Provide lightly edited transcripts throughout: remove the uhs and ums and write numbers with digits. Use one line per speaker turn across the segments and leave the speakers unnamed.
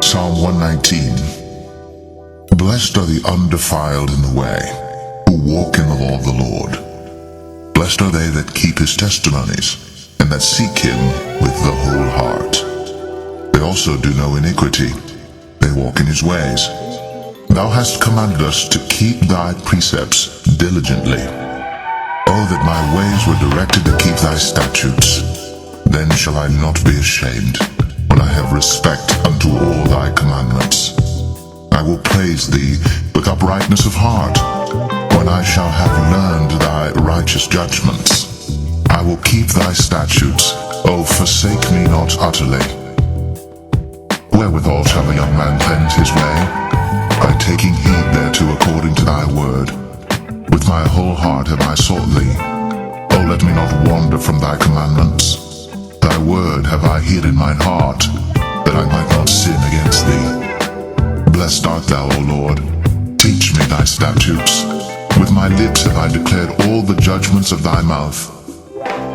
Psalm 119. Blessed are the undefiled in the way, who walk in the law of the Lord. Blessed are they that keep his testimonies, and that seek him with the whole heart. They also do no iniquity, they walk in his ways. Thou hast commanded us to keep thy precepts diligently. Oh, that my ways were directed to keep thy statutes. Then shall I not be ashamed, when I have respect unto all thy commandments. I will praise thee with uprightness of heart, when I shall have learned thy righteous judgments. I will keep thy statutes, O forsake me not utterly. Wherewithal shall a young man cleanse his way? By taking heed thereto according to thy word. With my whole heart have I sought thee. O let me not wander from thy commandments. Thy word have I hid in mine heart, that I might not sin against thee. Blessed art thou, O Lord. Teach me thy statutes. With my lips have I declared all the judgments of thy mouth.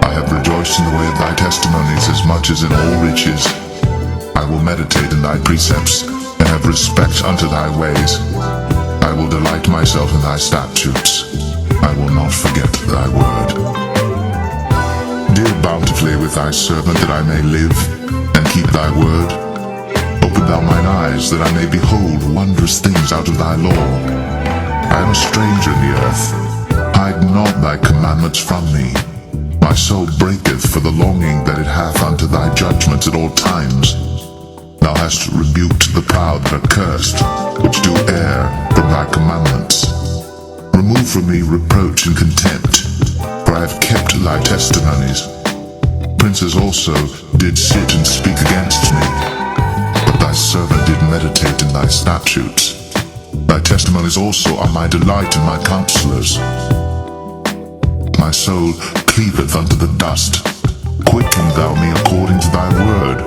I have rejoiced in the way of thy testimonies as much as in all riches. I will meditate in thy precepts, and have respect unto thy ways. I will delight myself in thy statutes. I will not forget thy word. Deal bountifully with thy servant, that I may live, and keep thy word. Open thou mine eyes, that I may behold wondrous things out of thy law. I am a stranger in the earth. Hide not thy commandments from me. My soul breaketh for the longing that it hath unto thy judgments at all times. Thou hast rebuked the proud that are cursed, which do err from thy commandments. Remove from me reproach and contempt, for I have kept thy testimonies. Princes also did sit and speak against me, but thy servant did meditate in thy statutes. Thy testimonies also are my delight and my counselors. My soul cleaveth unto the dust. Quicken thou me according to thy word.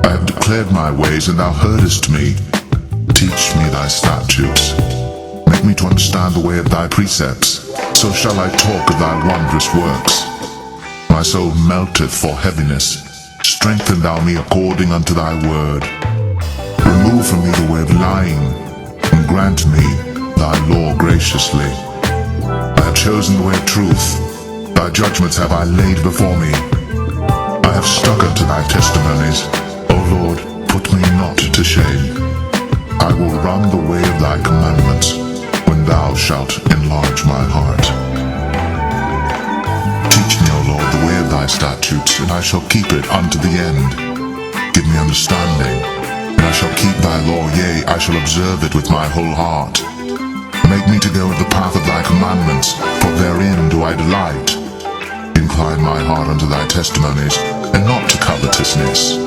I have declared my ways, and thou heardest me. Teach me thy statutes. Make me to understand the way of thy precepts. So shall I talk of thy wondrous works. My soul melteth for heaviness. Strengthen thou me according unto thy word. Remove from me the way of lying, and grant me thy law graciously. I have chosen the way of truth. Thy judgments have I laid before me. I have stuck unto thy testimonies. O Lord, put me not to shame. I will run the way of thy commandments, when thou shalt enlarge my heart. Teach me, O Lord, the way of thy statutes, and I shall keep it unto the end. Give me understanding, and I shall keep thy law, yea, I shall observe it with my whole heart. Make me to go in the path of thy commandments, for therein do I delight. Incline my heart unto thy testimonies, and not to covetousness.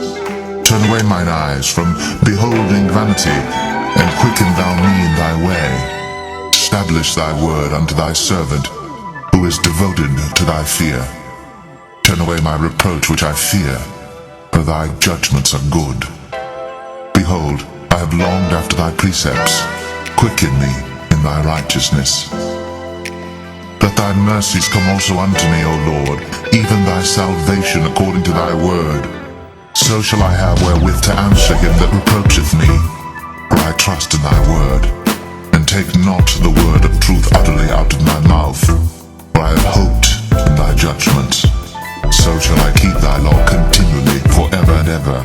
Turn away mine eyes from beholding vanity, and quicken thou me in thy way. Establish thy word unto thy servant, who is devoted to thy fear. Turn away my reproach which I fear, for thy judgments are good. Behold, I have longed after thy precepts. Quicken me in thy righteousness. Let thy mercies come also unto me, O Lord, even thy salvation according to thy word. So shall I have wherewith to answer him that reproacheth me. For I trust in thy word, and take not the word of truth utterly out of my mouth. For I have hoped in thy judgments. So shall I keep thy law continually forever and ever,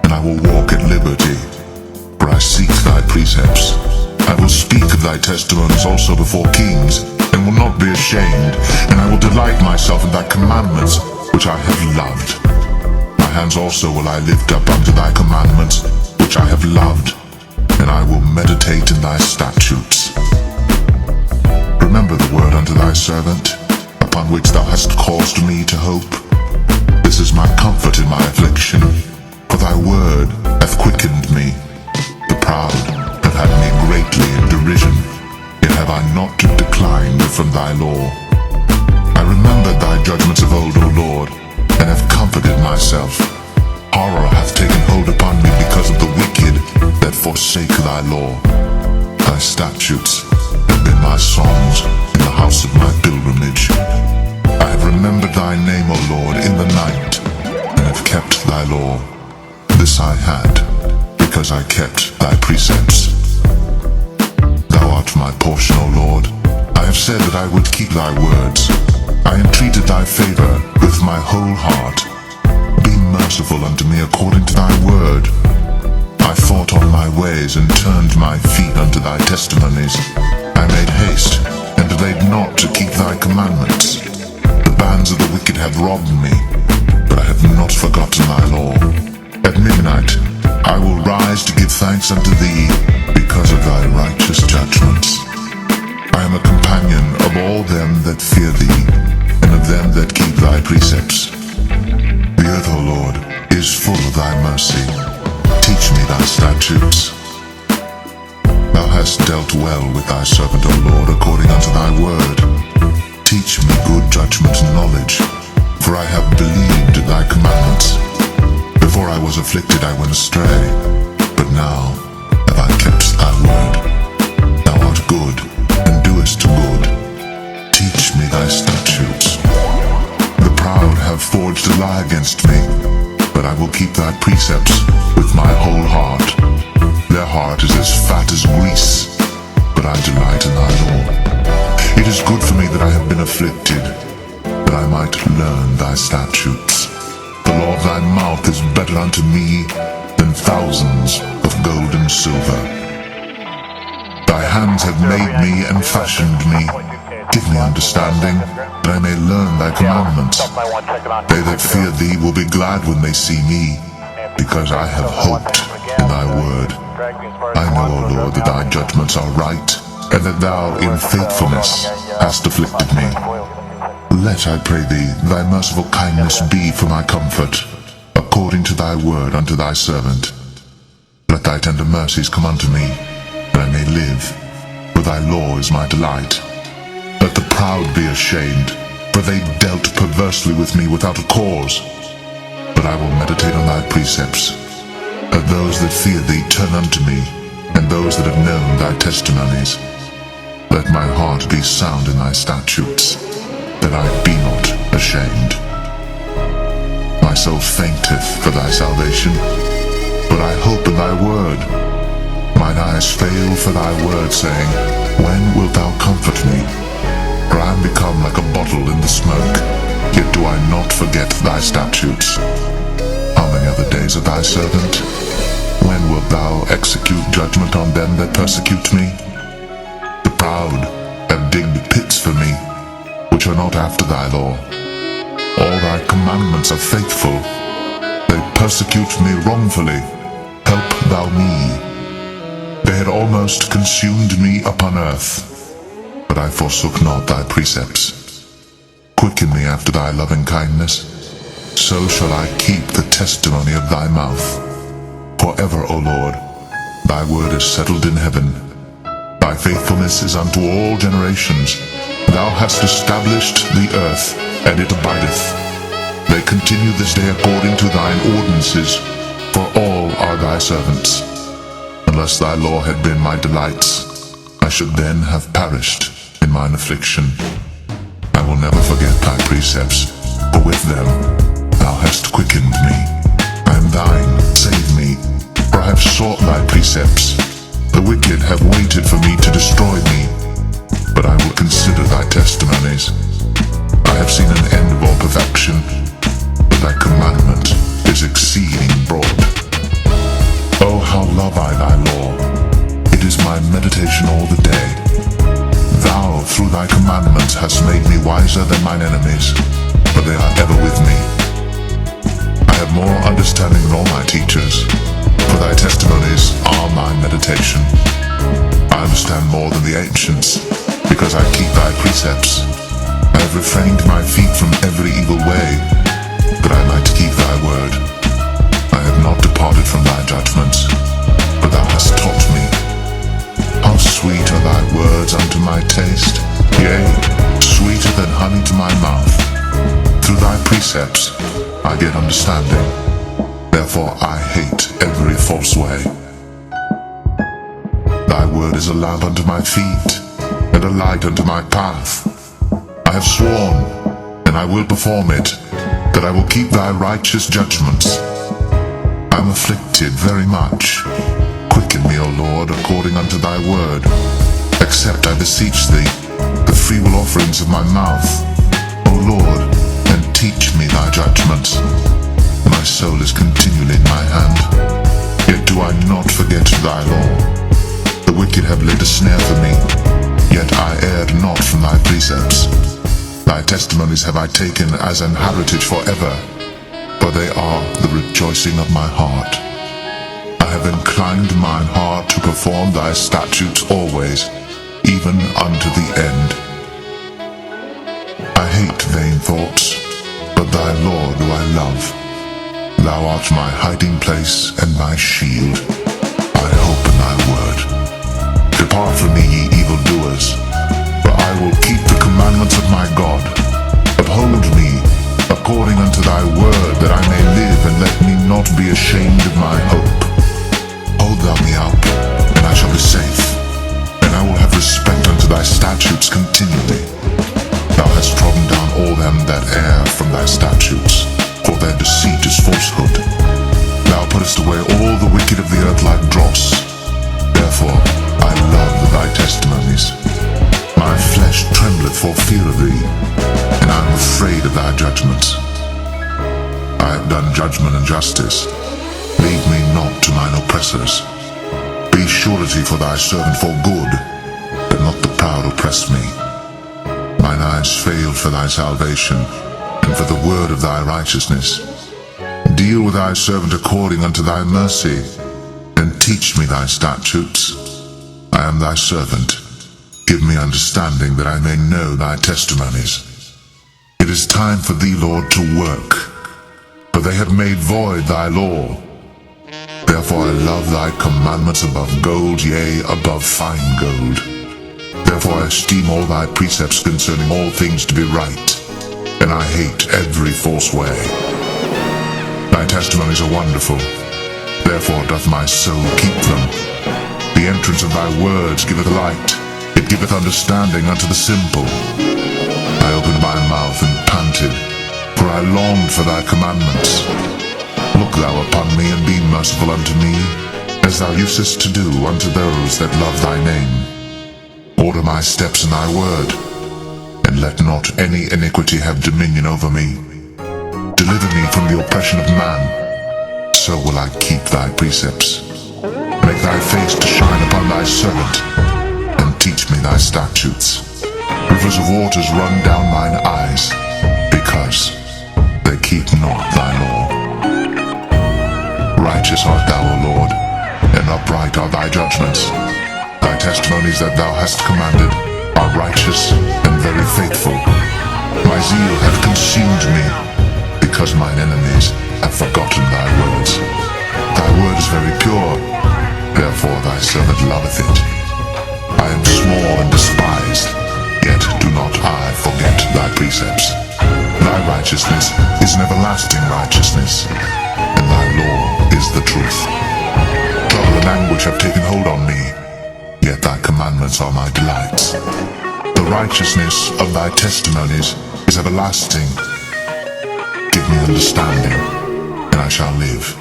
and I will walk at liberty. For I seek thy precepts. I will speak of thy testimonies also before kings, and will not be ashamed, and I will delight myself in thy commandments, which I have loved. My hands also will I lift up unto thy commandments, which I have loved, and I will meditate in thy statutes. Remember the word unto thy servant, upon which thou hast caused me to hope. This is my comfort in my affliction, for thy word hath quickened me. The proud have had me greatly in derision, yet have I not declined from thy law. I remembered thy judgments of old, O Lord, and have comforted myself. Horror hath taken hold upon me because of the wicked that forsake thy law. Thy statutes have been my songs in the house of my pilgrimage. I have remembered thy name, O Lord, in the night, and have kept thy law. This I had, because I kept thy precepts. Thou art my portion, O Lord. I have said that I would keep thy words. I entreated thy favor with my whole heart. Be merciful unto me according to thy word. I thought on my ways and turned my feet unto thy testimonies. I made haste and delayed not to keep thy commandments. The bands of the wicked have robbed me, but I have not forgotten thy law. At midnight I will rise to give thanks unto thee because of thy righteous judgments. I am a companion of all them that fear thee, and of them that keep thy precepts. The earth, O Lord, is full of thy mercy. Teach me thy statutes. Thou hast dealt well with thy servant, O Lord, according unto thy word. Teach me good judgment and knowledge, for I have believed thy commandments. Before I was afflicted I went astray, but now have I kept thy word. Thou art good, and doest good. Teach me thy statutes. The proud have forged a lie against me, but I will keep thy precepts with my whole heart. Their heart is as fat as grease, but I delight in thy law. It is good for me that I have been afflicted, that I might learn thy statutes. The law of thy mouth is better unto me than thousands of gold and silver. Thy hands have made me and fashioned me. Give me understanding, that I may learn thy commandments. They that fear thee will be glad when they see me, because I have hoped in thy word. I know, O Lord, that thy judgments are right, and that thou in faithfulness hast afflicted me. Let, I pray thee, thy merciful kindness be for my comfort, according to thy word unto thy servant. Let thy tender mercies come unto me, that I may live, for thy law is my delight. Let the proud be ashamed, for they dealt perversely with me without a cause. But I will meditate on thy precepts. Let those that fear thee turn unto me, and those that have known thy testimonies. Let my heart be sound in thy statutes, that I be not ashamed. My soul fainteth for thy salvation, but I hope in thy word. Mine eyes fail for thy word, saying, when wilt thou comfort me? For I am become like a bottle in the smoke, yet do I not forget thy statutes. How many are the days of thy servant? When wilt thou execute judgment on them that persecute me? The proud have digged pits for me, which are not after thy law. All thy commandments are faithful. They persecute me wrongfully. Help thou me. They had almost consumed me upon earth, but I forsook not thy precepts. Quicken me after thy loving kindness, so shall I keep the testimony of thy mouth. Forever, O Lord, thy word is settled in heaven. Thy faithfulness is unto all generations. Thou hast established the earth, and it abideth. They continue this day according to thine ordinances, for all are thy servants. Unless thy law had been my delights, I should then have perished in mine affliction. I will never forget thy precepts, for with them thou hast quickened me. I am thine, save me, for I have sought thy precepts. The wicked have waited for me to destroy me, but I will consider thy testimonies. I have seen an end of all perfection, but thy commandment is exceeding broad. Oh, how love I thy law! It is my meditation all the day. Thou, through thy commandments, hast made me wiser than mine enemies, for they are ever with me. I have more understanding than all my teachers, for thy testimonies are my meditation. I understand more than the ancients, because I keep thy precepts. I have refrained my feet from every evil way, that I might keep thy word. I have not departed from thy judgments, but thou hast taught me. How sweet are thy words unto my taste, yea, sweeter than honey to my mouth. Through thy precepts I get understanding, therefore I hate every false way. Thy word is a lamp unto my feet, and a light unto my path. I have sworn, and I will perform it, that I will keep thy righteous judgments. I am afflicted very much. according unto thy word. Accept, I beseech thee, the freewill offerings of my mouth, O Lord, and teach me thy judgments. My soul is continually in my hand, yet do I not forget thy law. The wicked have laid a snare for me, yet I erred not from thy precepts. Thy testimonies have I taken as an heritage forever, for they are the rejoicing of my heart. I have inclined mine heart to perform thy statutes always, even unto the end. I hate vain thoughts, but thy law do I love. Thou art my hiding place and my shield. I hope in thy word. Depart from me, ye evildoers, for I will keep the commandments of my God. Uphold me according unto thy word, that I may live, and let me not be ashamed of my hope. Hold thou me up, and I shall be safe, and I will have respect unto thy statutes continually. Thou hast trodden down all them that err from thy statutes, for their deceit is falsehood. Thou puttest away all the wicked of the earth like dross. Therefore I love thy testimonies. My flesh trembleth for fear of thee, and I am afraid of thy judgments. I have done judgment and justice. Leave me not to mine oppressors. Be surety for thy servant for good, that not the proud oppress me. Mine eyes failed for thy salvation, and for the word of thy righteousness. Deal with thy servant according unto thy mercy, and teach me thy statutes. I am thy servant. Give me understanding, that I may know thy testimonies. It is time for thee, Lord, to work, for they have made void thy law. Therefore I love thy commandments above gold, yea, above fine gold. Therefore I esteem all thy precepts concerning all things to be right, and I hate every false way. Thy testimonies are wonderful, therefore doth my soul keep them. The entrance of thy words giveth light, it giveth understanding unto the simple. I opened my mouth and panted, for I longed for thy commandments. Look thou upon me, and be merciful unto me, as thou usest to do unto those that love thy name. Order my steps in thy word, and let not any iniquity have dominion over me. Deliver me from the oppression of man, so will I keep thy precepts. Make thy face to shine upon thy servant, and teach me thy statutes. Rivers of waters run down mine eyes, because they keep not thy law. Righteous art thou, O Lord, and upright are thy judgments. Thy testimonies that thou hast commanded are righteous and very faithful. My zeal hath consumed me, because mine enemies have forgotten thy words. Thy word is very pure, therefore thy servant loveth it. I am small and despised, yet do not I forget thy precepts. Thy righteousness is an everlasting righteousness, and thy law is the truth. Trouble and anguish have taken hold on me, yet thy commandments are my delights. The righteousness of thy testimonies is everlasting. Give me understanding, and I shall live.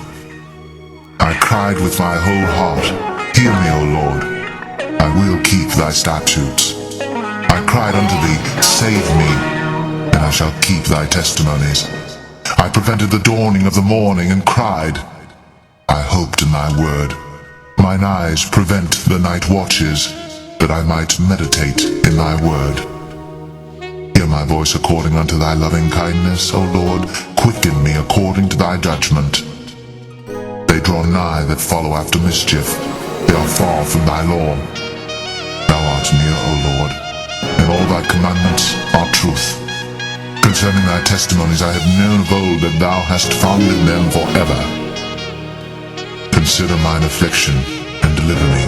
I cried with my whole heart, hear me, O Lord. I will keep thy statutes. I cried unto thee, save me, and I shall keep thy testimonies. I prevented the dawning of the morning, and cried. I hoped in thy word. Mine eyes prevent the night watches, that I might meditate in thy word. Hear my voice according unto thy loving kindness, O Lord. Quicken me according to thy judgment. They draw nigh that follow after mischief. They are far from thy law. Thou art near, O Lord, and all thy commandments are truth. Concerning thy testimonies I have known of old, that thou hast founded them forever. Consider mine affliction, and deliver me,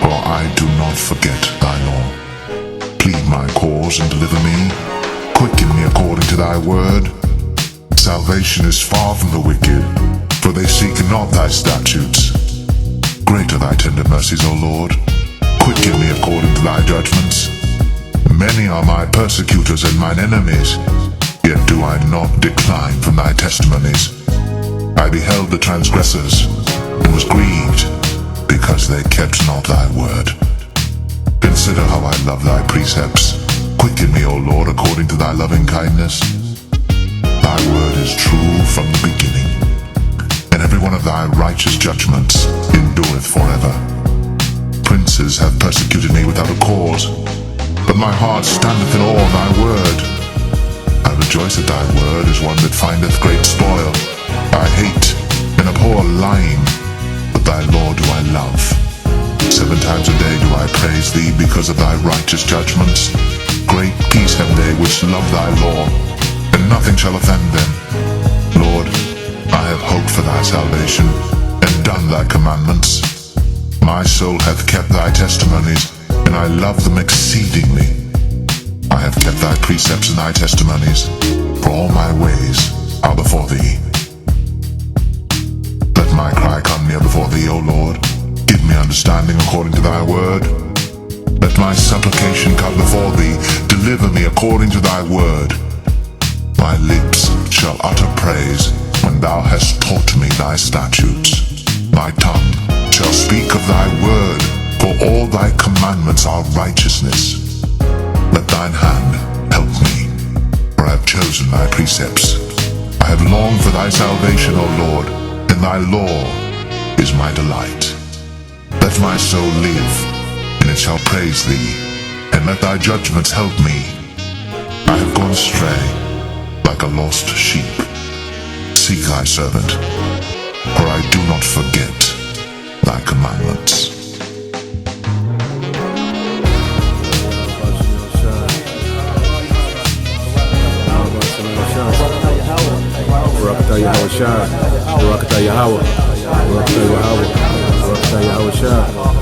for I do not forget thy law. Plead my cause, and deliver me. Quicken me according to thy word. Salvation is far from the wicked, for they seek not thy statutes. Great are thy tender mercies, O Lord. Quicken me according to thy judgments. Many are my persecutors and mine enemies, yet do I not decline from thy testimonies. I beheld the transgressors, and was grieved, because they kept not thy word. Consider how I love thy precepts. Quicken me, O Lord, according to thy loving kindness. Thy word is true from the beginning, and every one of thy righteous judgments endureth forever. Princes have persecuted me without a cause, but my heart standeth in awe of thy word. I rejoice at thy word as one that findeth great spoil. I hate and abhor lying, but thy law do I love. 7 times a day do I praise thee because of thy righteous judgments. Great peace have they which love thy law, and nothing shall offend them. Lord, I have hoped for thy salvation, and done thy commandments. My soul hath kept thy testimonies, and I love them exceedingly. I have kept thy precepts and thy testimonies, for all my ways are before thee. Let my cry come near before thee, O Lord. Give me understanding according to thy word. Let my supplication come before thee. Deliver me according to thy word. My lips shall utter praise when thou hast taught me thy statutes. My tongue shall speak of thy word, for all thy commandments are righteousness. Let thine hand help me, for I have chosen thy precepts. I have longed for thy salvation, O Lord, and thy law is my delight. Let my soul live, and it shall praise thee, and let thy judgments help me. I have gone astray like a lost sheep. Seek thy servant, for I do not forget thy commandments.
Barakatah Yahweh Shai, Barakatah Yahweh, Barakatah Yahweh, Barakatah Yahweh Shai.